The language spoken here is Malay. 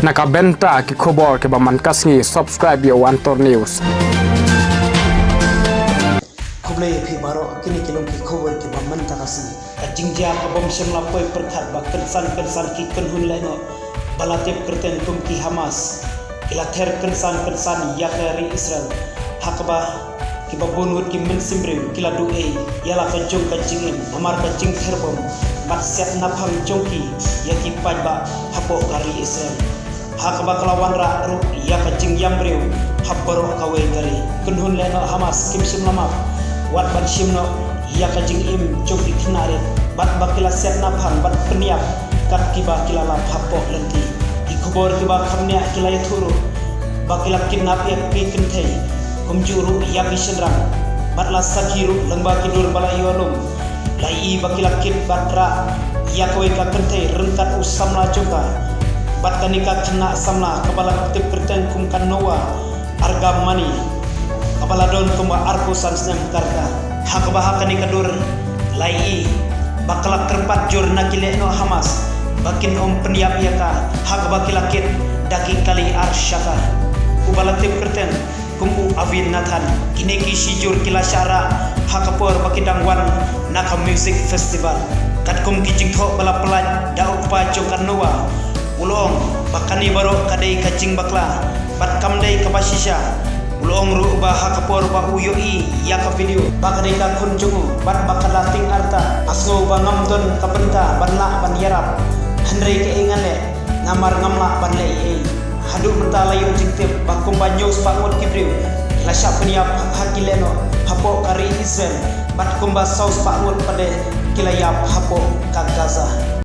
Nakabenta ki khobor ke baman kasngi subscribe yo Antor News. Kublai fi baro kini kilong ki khobor ki baman takasi jingjia ka bom shemla poi perkhat ba kensan ki kenhun leno balatep kerten tum ki Hamas ila ther kensan yakari Israel hakba ki babon wot ki men simbre kila du e yala ka jong ka jingin amar ka jing therbom bat set na phang jongki yaki pajba hapo kari Israel hakba kalawan ra ru yaka jing yambreu habbaro ka we gari kenhun leno Hamas kim simlama wat ban shimno yaka jing im jongki khinare bat bakila set na phang bat peniap kat kiba kila la hapo lenti ki khobor kiba khamnya kila ythuru bakila kidnap yak pi kenthe kumjuru yaki shenrang batla sakhiru lengba kidur bala yolum lai bakila kid batra yakwe ka kenthe rengkat usamla joka bat kanika khna samla kepala tip kerten kum kanowa arga mani kepala don kuma arko sansnem karka hakba kanika dur lai bakala kerpat jur nakile no Hamas bakin om peniap yaka hakba kilakit daki kali arsyaka ubala tip kerten kumu Avin Nathan kini shijur kila syara hakapor bakidangwan naka music festival kat kum kijing tho bala pelat dau pa jokan noa ulong bakani baro kadai kacing bakla bat kamdai kabasisha ulong ru ba hakapor ba uyoi yaka video bakadai ka kunjungu bat bakalating arta asgo ba ngamdon kabenta banla ban yarap handrei ke ingale ngamar ngamla ban lei hadu bertalayu jingtip bakum banyos pangot kibriu lasya peniap hakileno hapo kari Israel bat kumba saus pangot pada kilayap hapo ka Gaza.